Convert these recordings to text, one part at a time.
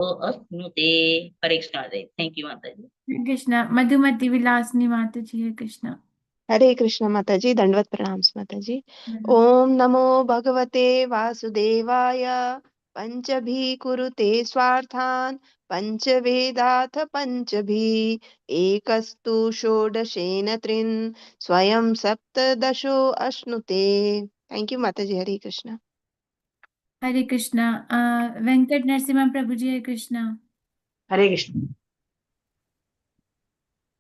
Asnute. Hare Krishna. Thank you, Mataji. Hare Krishna. Madhumati Vilasni Mataji. Hare Krishna. हरे कृष्ण माताजी, दंडवत प्रणाम माताजी। ओम नमो भगवते वासुदेवाय। पंचभी कुरुते स्वार्थान् पंचवेदाथ पंचभी एकस्तु षोडशेन त्रिन् स्वयं सप्तदशो अश्नुते। थैंक यू माताजी। हरे Krishna. Hare Krishna. Venkat Narasimha Prabhuji. Hare Krishna. Hare Krishna.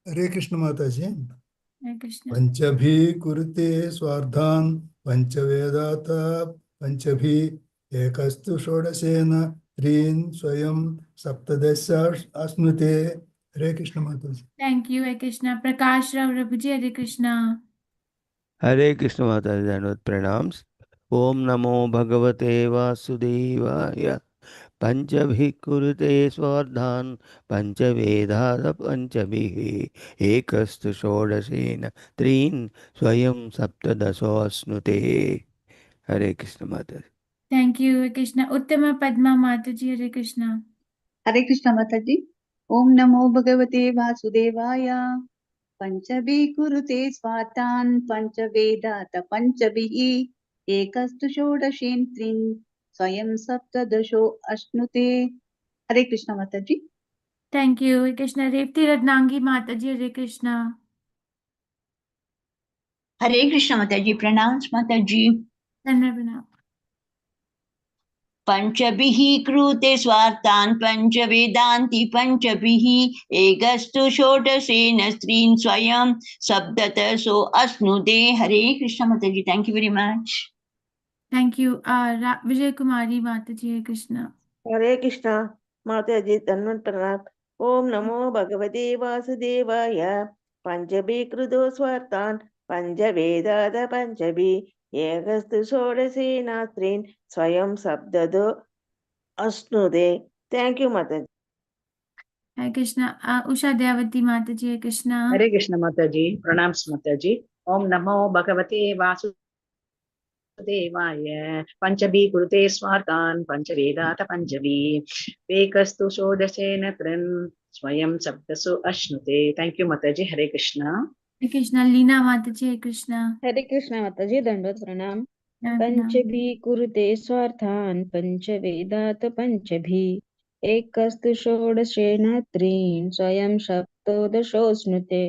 हरे कृष्ण माताजी। Hare Krishna. पंचभी कुरुते स्वार्थान् पंचवेदात पंचभी एकस्तु षोडशेन त्रीन् स्वयं सप्तदश अश्नुते। हरे कृष्ण माताजी। Thank you, Hare Krishna. Prakash Rao Prabhuji. Hare Krishna. हरे कृष्ण माता दंडवत प्रणाम्स। ओम नमो भगवते वासुदेवाय। पंचभिः कुरुते स्वार्धान् पंचवेदात् पंचभिः एकस्तु षोडशेन त्रीन् स्वयं सप्तदशोऽश्नुते। हरे कृष्ण माता। Thank you, Hare Krishna. Uttama Padma Mataji. Hare Krishna. Hare Krishna Mataji. Om Namo Bhagavate Vasudevaya. Panchabi Kurute Swartan Panchavedata Panchabihi Ekastu Shodashen Trin Swayam Saptadasho Ashnute. Hare Krishna Mataji. Thank you, Hare Krishna. Revti Ratnangi Mataji. Hare Krishna. Hare Krishna Mataji. Pranams Mataji. Dhanavana. पंचभिः कृते स्वार्थान् पंचवेदान्ति पंचभिः एकस्तु षोडशेन स्त्रीन् स्वयं सप्तदशो अश्नुते। हरे कृष्ण माताजी। Thank you very much. Thank you, Vijay Kumari Mataji. Hare Krishna. हरे कृष्ण माताजी, धन्वंत प्रणाम। ओम नमो भगवते वासुदेवाय। पंचभीकृतो स्वार्थान् पंचवेदात पंचभी एकस्तु षोडशेनास्त्रीन् स्वयं सप्तदो अश्नुते। Thank you माताजी। Hare Krishna. Usha Devati Mataji. Hare Krishna. Hare Krishna Mataji. Pranams Mataji. Om Namo Bhagavate Vasudevaya. Panchabi Kurute Swartan Panchavedata Panchavi Ekastu Shodasena Trin Swayam Saptasu Ashnute. Thank you Mataji. Hare Krishna. Hare Krishna. Leena Mataji. Hare Krishna. हरे कृष्ण माताजी, दंडवत प्रणाम। Dhanavana. पंचभी कुरुते स्वार्थान् पंचवेदात पंचभी एकस्तु षोडशेन त्रीन् स्वयं सप्तदशोऽश्नुते।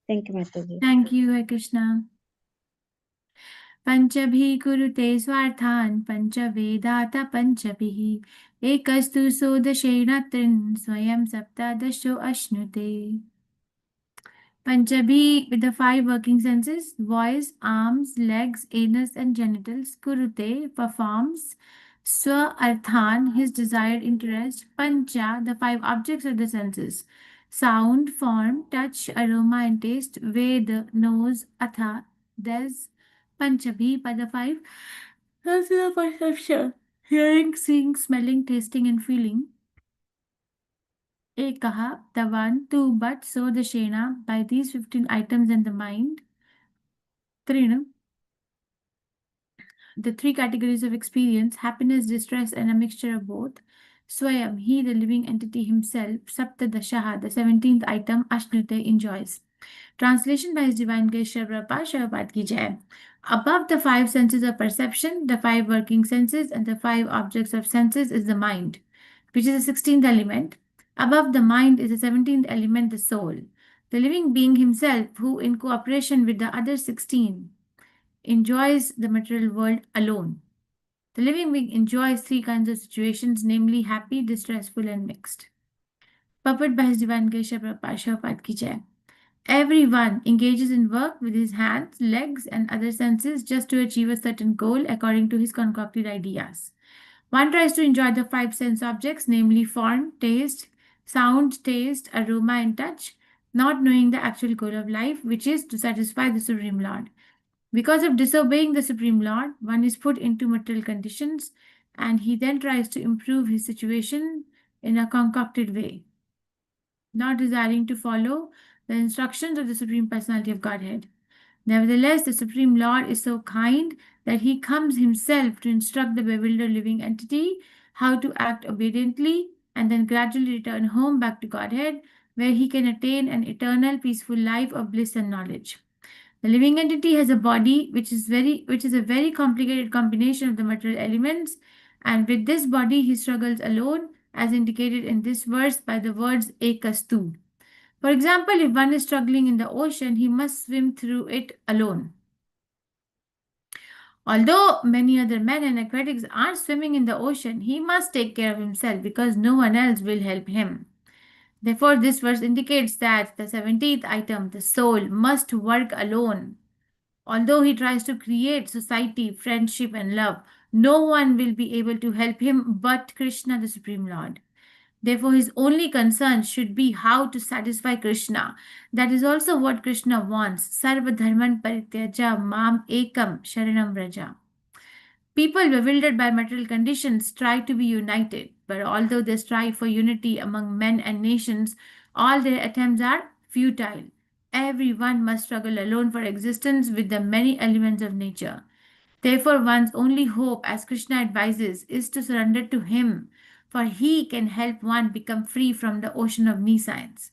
Thank you माताजी। Thank you, Hare Krishna. पंचभिः कुरुते स्वार्थान् पंचवेदात पंचभिः एकस्तु षोडशेन त्रिन् स्वयं सप्तदशो अश्नुते. Panchabi with the 5 working senses: voice, arms, legs, anus, and genitals. Kurute performs. Swa arthan, his desired interest. Pancha, the 5 objects of the senses: sound, form, touch, aroma, and taste. Veda, nose, atha, des. Panchabi by the 5 senses of perception: hearing, seeing, smelling, tasting, and feeling. Ekaha, the one, two, but, so the Shena, by these 15 items in the mind. Trina, the 3 categories of experience: happiness, distress, and a mixture of both. Swayam, he, the living entity himself. Saptadashaha, the 17th item, Ashnute, enjoys. Translation by His Divine Grace Srila Prabhupada Ki Jai. Above the 5 senses of perception, the 5 working senses, and the 5 objects of senses is the mind, which is the 16th element. Above the mind is the 17th element, the soul, the living being himself, who, in cooperation with the other 16, enjoys the material world alone. The living being enjoys 3 kinds of situations, namely happy, distressful, and mixed. Puppet by His Divine Grace Srila Prabhupada Ki Jai. Everyone engages in work with his hands, legs, and other senses just to achieve a certain goal according to his concocted ideas. One tries to enjoy the 5 sense objects, namely form, taste, sound, taste, aroma, and touch, not knowing the actual goal of life, which is to satisfy the Supreme Lord. Because of disobeying the Supreme Lord, one is put into material conditions, and he then tries to improve his situation in a concocted way, not desiring to follow the instructions of the Supreme Personality of Godhead. Nevertheless, the Supreme Lord is so kind that he comes himself to instruct the bewildered living entity how to act obediently and then gradually return home back to Godhead, where he can attain an eternal peaceful life of bliss and knowledge. The living entity has a body which is a very complicated combination of the material elements, and with this body he struggles alone, as indicated in this verse by the words ekastu. For example, if one is struggling in the ocean, he must swim through it alone. Although many other men and aquatics are swimming in the ocean, he must take care of himself because no one else will help him. Therefore, this verse indicates that the 17th item, the soul, must work alone. Although he tries to create society, friendship, and love, no one will be able to help him but Krishna, the Supreme Lord. Therefore, his only concern should be how to satisfy Krishna. That is also what Krishna wants. Sarva dharman parityaja mam ekam sharanam vraja. People bewildered by material conditions try to be united, but although they strive for unity among men and nations, all their attempts are futile. Everyone must struggle alone for existence with the many elements of nature. Therefore, one's only hope, as Krishna advises, is to surrender to him, for he can help one become free from the ocean of nescience.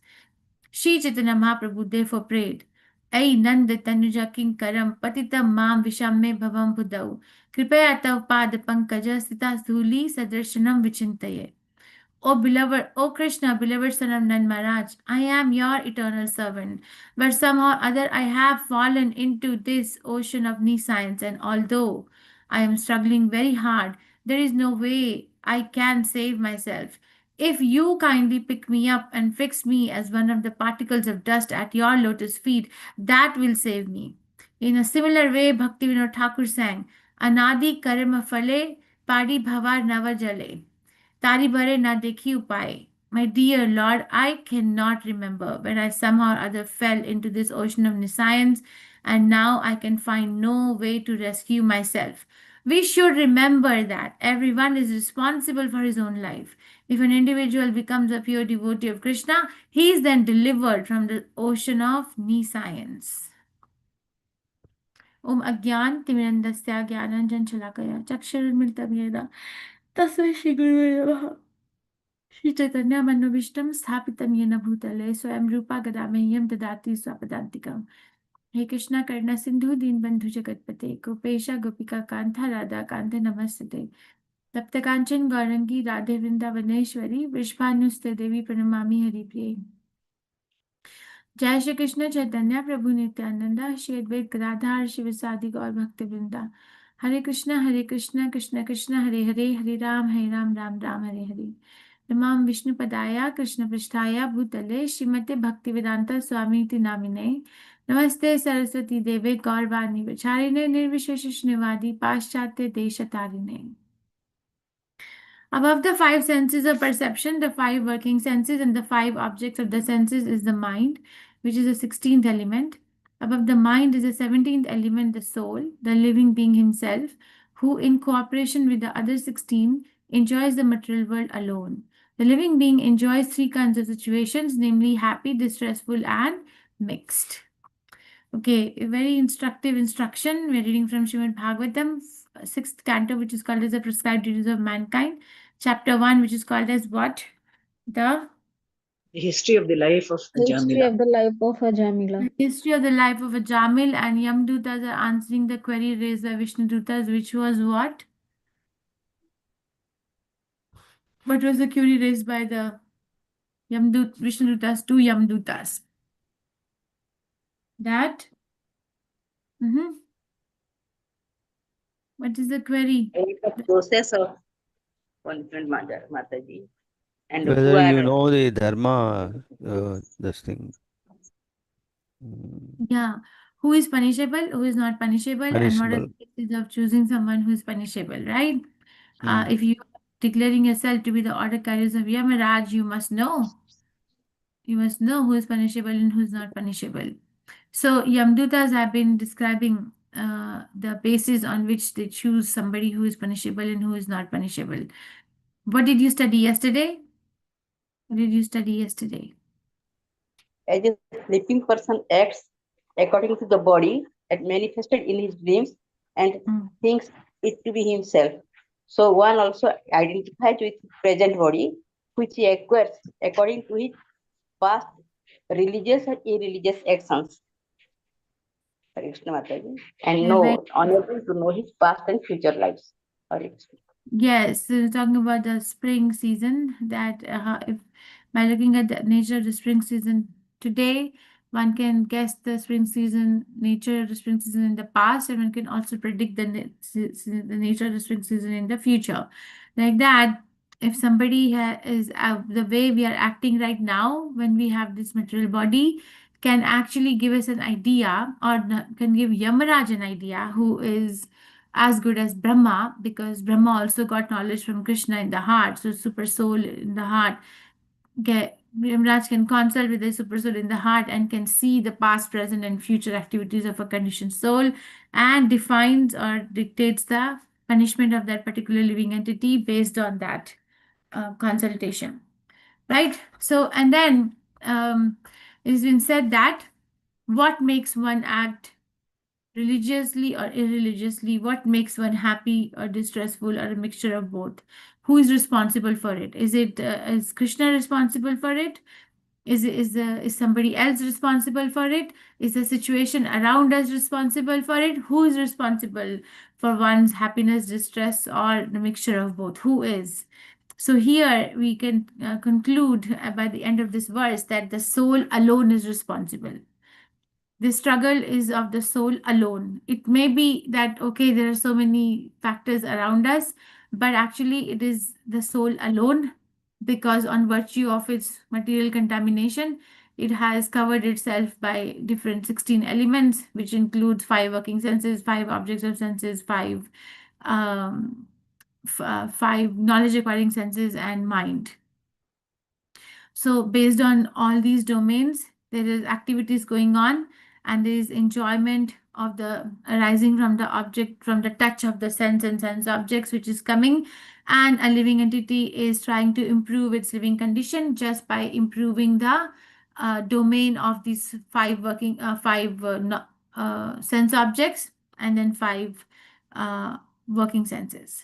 Sri Chaitanya Mahaprabhu therefore prayed, Ai Nanda Tanuja Kinkaram Patitam Mam Vishamme Bhavam Budau Kripaya Tav Pad Pankaja Sita Dhuli Sadarshanam Vichintaye. O beloved, O Krishna, beloved son of Nand Maharaj, I am your eternal servant, but somehow or other I have fallen into this ocean of nescience, and although I am struggling very hard, there is no way I can save myself. If you kindly pick me up and fix me as one of the particles of dust at your lotus feet, that will save me. In a similar way, Bhaktivinoda Thakur sang, Anadi karma phale padi bhavar nava jale. Tari bare na dekhi upaye. My dear Lord, I cannot remember when I somehow or other fell into this ocean of nescience, and now I can find no way to rescue myself. We should remember that everyone is responsible for his own life. If an individual becomes a pure devotee of Krishna, he is then delivered from the ocean of nescience. Om Agyan Timirandasya Gyananjan Chalakaya Chakshurmiltam Yeda Tasmai Shri Gurave Namaha. Shri Chaitanya Manobishtam Sthapitam Yena Bhutale Swayam Rupa Gadameyam Dadati Swapadantikam. He Krishna Karna Sindhu Deen Bandhu Jagatpate Gopesha Gopika Kantha Radha Kantha Namastate Tapta Kanchan Gaurangi Radhe Vrindavaneshwari Vishvanuste Devi Pranamami Hari Priye. Jai Shri Krishna Chaitanya Prabhu Nityananda Shri Advait Gadadhar Shiva Sadi Gaur Bhakta Vrinda. Hare Krishna Krishna Krishna Hare Hare Hare Ram Ram Hare Hare. Namam Vishnu Padaya Krishna Pristhaya Bhutale Srimate Bhaktivedanta Swamiti Namine Namaste Saraswati Deve Gaurvani Vacharine Nirvisheshishnivadi Paschatya Deshatarine. Above the five senses of perception, the five working senses and the five objects of the senses is the mind, which is the 16th element. Above the mind is the 17th element, the soul, the living being himself, who in cooperation with the other 16 enjoys the material world alone. The living being enjoys three kinds of situations, namely happy, distressful, and mixed. Okay, a very instructive instruction. We're reading from Srimad Bhagavatam, 6th canto, which is called as the prescribed duties of mankind. Chapter 1, which is called as what? The history of the life of History Jamila. of the life of Jamila. history of the life of a Jamil, and Yamdutas are answering the query raised by Vishnudutas, which was what? What was the query raised by the Vishnudutas to Yamdutas? That? What is the query? The process of one friend Mataji. And whether you know the dharma, this thing. Yeah. Who is punishable, who is not punishable, and what are Punishable. the cases of choosing someone who is punishable, right? If you are declaring yourself to be the order carriers of Yamaraj, you must know. You must know who is punishable and who is not punishable. So Yamdutas have been describing the basis on which they choose somebody who is punishable and who is not punishable. What did you study yesterday? What did you study yesterday? As a sleeping person acts according to the body and manifested in his dreams and thinks it to be himself. So one also identifies with present body which he acquires according to his past religious and irreligious actions. Hare Krishna Mataji. And Yeah, know, unable to know his past and future lives. Hare Krishna. yes, so talking about the spring season, that if by looking at the nature of the spring season today, one can guess the spring season, nature of the spring season in the past, and one can also predict the nature of the spring season in the future. Like that, if somebody is the way we are acting right now, when we have this material body, can actually give us an idea, or can give Yamaraj an idea, who is as good as Brahma, because Brahma also got knowledge from Krishna in the heart, so super soul in the heart. Yamaraj can consult with the super soul in the heart and can see the past, present, and future activities of a conditioned soul, and defines or dictates the punishment of that particular living entity based on that consultation. Right? So, and then it's been said that what makes one act religiously or irreligiously, what makes one happy or distressful, or a mixture of both? Who is responsible for it? Is Krishna responsible for it? Is somebody else responsible for it? Is the situation around us responsible for it? Who is responsible for one's happiness, distress, or the mixture of both? Who is? So here we can conclude by the end of this verse that the soul alone is responsible. The struggle is of the soul alone. It may be that, okay, there are so many factors around us, but actually it is the soul alone, because on virtue of its material contamination, it has covered itself by different 16 elements, which includes 5 working senses, 5 objects of senses, 5 knowledge acquiring senses, and mind. So based on all these domains, there is activities going on, and there is enjoyment of the arising from the object, from the touch of the sense and sense objects, which is coming, and a living entity is trying to improve its living condition just by improving the domain of these 5 sense objects, and then 5 working senses.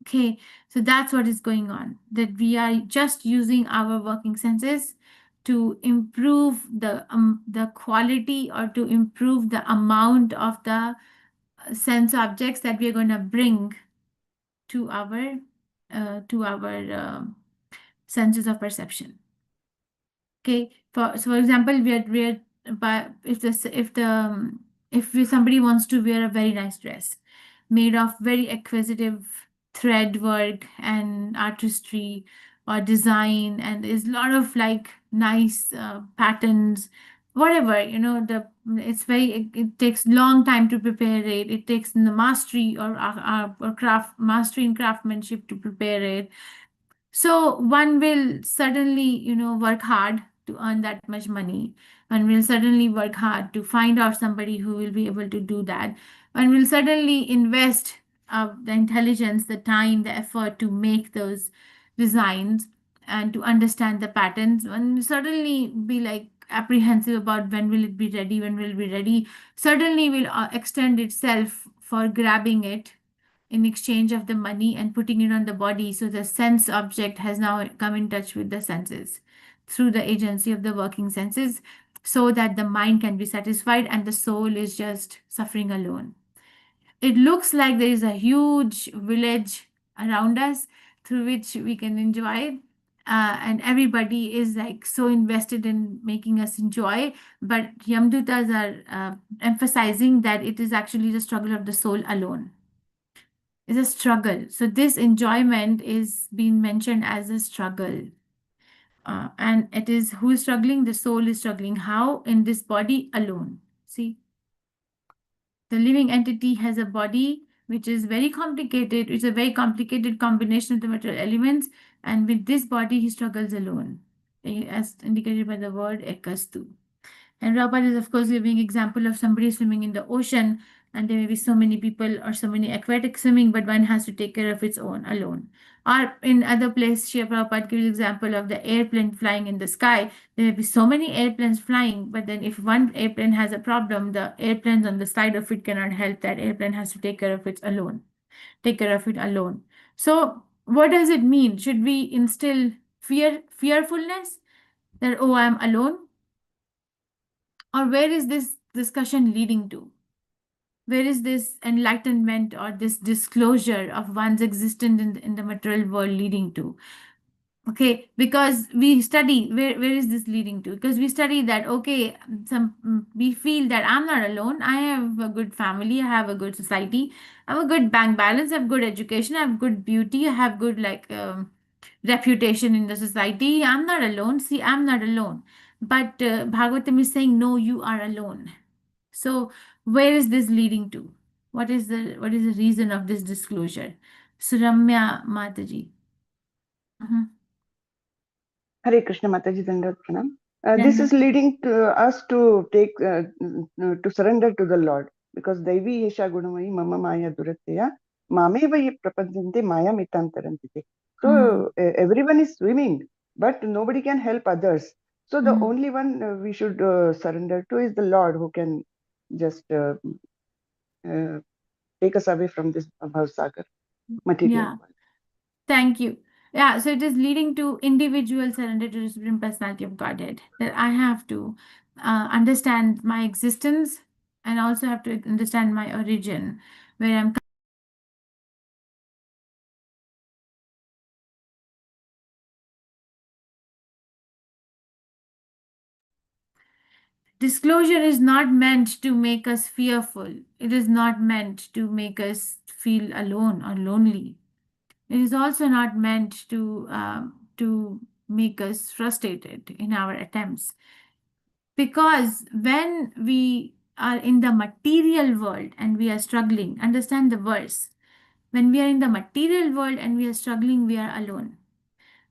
Okay, so that's what is going on, that we are just using our working senses to improve the quality, or to improve the amount of the sense objects that we are going to bring to our senses of perception. Okay, for example, if somebody wants to wear a very nice dress made of very acquisitive thread work and artistry or design, and there's a lot of like nice patterns, whatever, it takes long time to prepare it. It takes the mastery or mastery in craftsmanship to prepare it. So one will certainly, work hard to earn that much money. One will certainly work hard to find out somebody who will be able to do that. One will certainly invest the intelligence, the time, the effort to make those designs and to understand the patterns. One will certainly be like apprehensive about when will it be ready, when will it be ready. Certainly will extend itself for grabbing it in exchange of the money and putting it on the body. So the sense object has now come in touch with the senses through the agency of the working senses, so that the mind can be satisfied and the soul is just suffering alone. It looks like there is a huge village around us through which we can enjoy. And everybody is like so invested in making us enjoy, but Yamdutas are emphasizing that it is actually the struggle of the soul alone. It's a struggle. So this enjoyment is being mentioned as a struggle. And it is who is struggling? The soul is struggling. How? In this body alone. See? The living entity has a body which is very complicated. It's a very complicated combination of the material elements. And with this body, he struggles alone, as indicated by the word ekastu. And Prabhupada is, of course, giving example of somebody swimming in the ocean, and there may be so many people or so many aquatic swimming, but one has to take care of its own alone. Or in other place, Srila Prabhupada gives example of the airplane flying in the sky. There may be so many airplanes flying, but then if one airplane has a problem, the airplanes on the side of it cannot help. That airplane has to take care of it alone. So what does it mean? Should we instill Fearfulness that, oh, I'm alone? Or where is this discussion leading to? Where is this enlightenment or this disclosure of one's existence in the material world leading to? Okay, because we study, where is this leading to? Because we study that, okay, we feel that I'm not alone. I have a good family, I have a good society, I have a good bank balance, I have good education, I have good beauty, I have good reputation in the society. I'm not alone. See, I'm not alone. But Bhagavatam is saying, no, you are alone. So where is this leading to? What is the reason of this disclosure? Suramya Mataji. Mhm. Hare Krishna Mataji Dandavat Pranam. This is leading to us to take to surrender to the Lord, because Daivi Yesha Gunamai Mama Maya Duratya Mameva Ye Prapanjante Maya Mitantarantite. So everyone is swimming, but nobody can help others. So the only one we should surrender to is the Lord, who can just take us away from this Bhavsagar material Yeah. world. Thank you. Yeah, so it is leading to individual surrender to the Supreme Personality of Godhead. That I have to understand my existence and also have to understand my origin, where I'm. Disclosure is not meant to make us fearful. It is not meant to make us feel alone or lonely. It is also not meant to make us frustrated in our attempts. Because when we are in the material world and we are struggling, understand the verse. When we are in the material world and we are struggling, we are alone.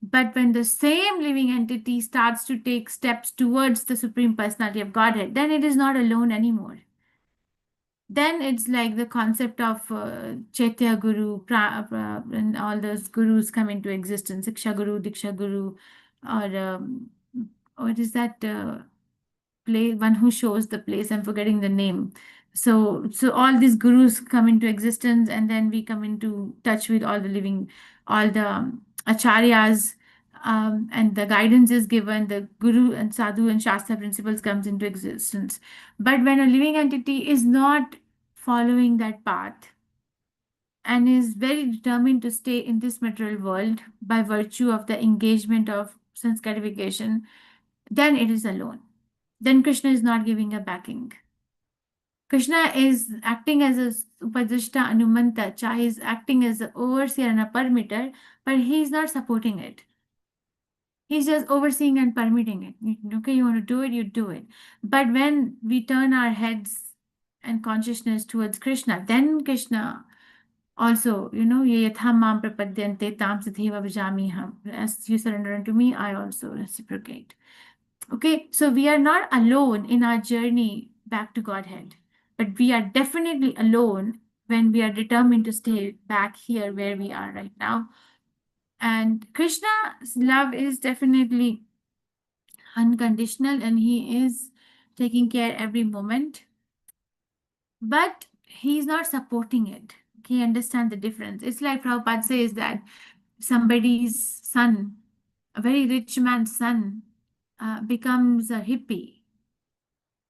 But when the same living entity starts to take steps towards the Supreme Personality of Godhead, then it is not alone anymore. Then it's like the concept of Chaitya Guru, and all those gurus come into existence, Siksha Guru, Diksha Guru, or what is that one who shows the place? I'm forgetting the name. So all these gurus come into existence, and then we come into touch with all the living, all the acharyas, and the guidance is given. The guru and sadhu and shastra principles comes into existence. But when a living entity is not following that path and is very determined to stay in this material world by virtue of the engagement of sanskarification, then it is alone. Then Krishna is not giving a backing. Krishna is acting as a Upadrishta Anumanta, Cha is acting as an overseer and a permitter, but he is not supporting it. He's just overseeing and permitting it. Okay, you want to do it, you do it. But when we turn our heads and consciousness towards Krishna, then Krishna also, ye yatham mam prapadyante tam satheva vijamiham. As you surrender unto me, I also reciprocate. Okay, so we are not alone in our journey back to Godhead, but we are definitely alone when we are determined to stay back here where we are right now. And Krishna's love is definitely unconditional, and he is taking care every moment, but he's not supporting it. Okay, understand the difference. It's like Prabhupada says that somebody's son, a very rich man's son, becomes a hippie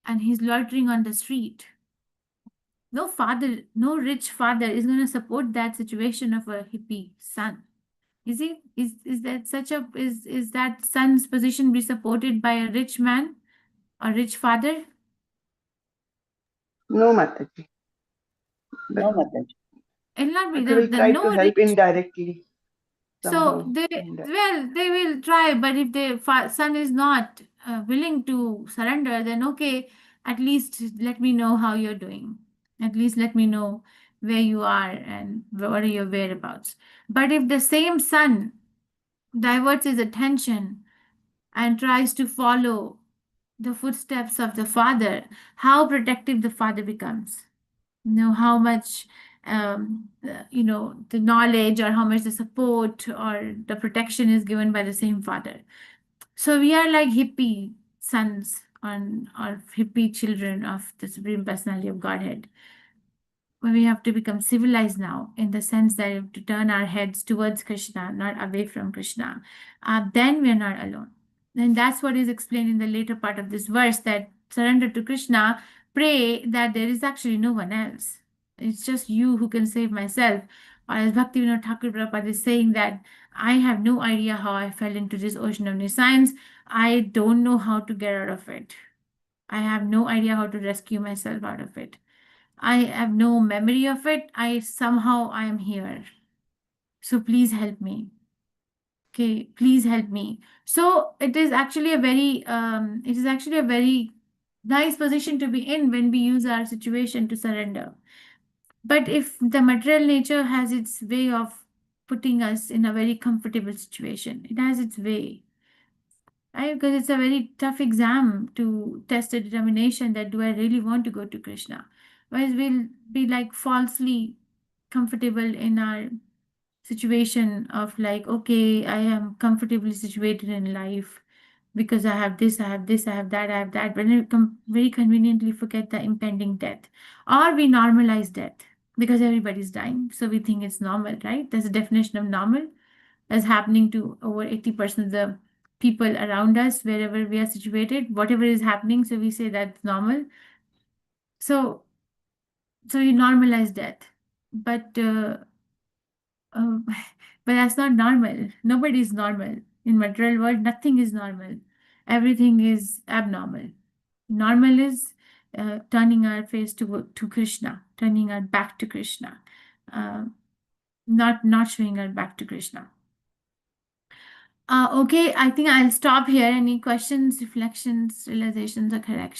and he's loitering on the street. No father, no rich father is going to support that situation of a hippie son. Is he? Is that such a is that son's position be supported by a rich man or rich father? No, Mataji. No, Mataji. It'll not be But he will try to help indirectly. So Somehow. they will try, but if the son is not willing to surrender, then okay, at least let me know how you're doing. At least let me know where you are and what are your whereabouts. But if the same son diverts his attention and tries to follow the footsteps of the father, how protective the father becomes. How much the knowledge or how much the support or the protection is given by the same father. So we are like hippie sons or hippie children of the Supreme Personality of Godhead. we have to become civilized now, in the sense that we have to turn our heads towards Krishna, not away from Krishna. Then we are not alone. And that's what is explained in the later part of this verse, that surrender to Krishna, pray that there is actually no one else. It's just you who can save myself. Or as Bhaktivinoda Thakur Prabhupada is saying that I have no idea how I fell into this ocean of nescience. I don't know how to get out of it. I have no idea how to rescue myself out of it. I have no memory of it. I am here. So please help me. Okay, please help me. So it is actually a very nice position to be in when we use our situation to surrender. But if the material nature has its way of putting us in a very comfortable situation, it has its way. Right? Because it's a very tough exam to test a determination that do I really want to go to Krishna? Whereas we'll be like falsely comfortable in our situation of like, okay, I am comfortably situated in life because I have this, I have this, I have that, I have that. But then we very conveniently forget the impending death. Or we normalize death because everybody's dying. So we think it's normal, right? That's the definition of normal. That's happening to over 80% of the people around us, wherever we are situated, whatever is happening. So we say that's normal. So you normalize death. But but that's not normal. Nobody is normal. In material world, nothing is normal. Everything is abnormal. Normal is turning our face to Krishna, turning our back to Krishna, not showing our back to Krishna. Okay, I think I'll stop here. Any questions, reflections, realizations, or corrections?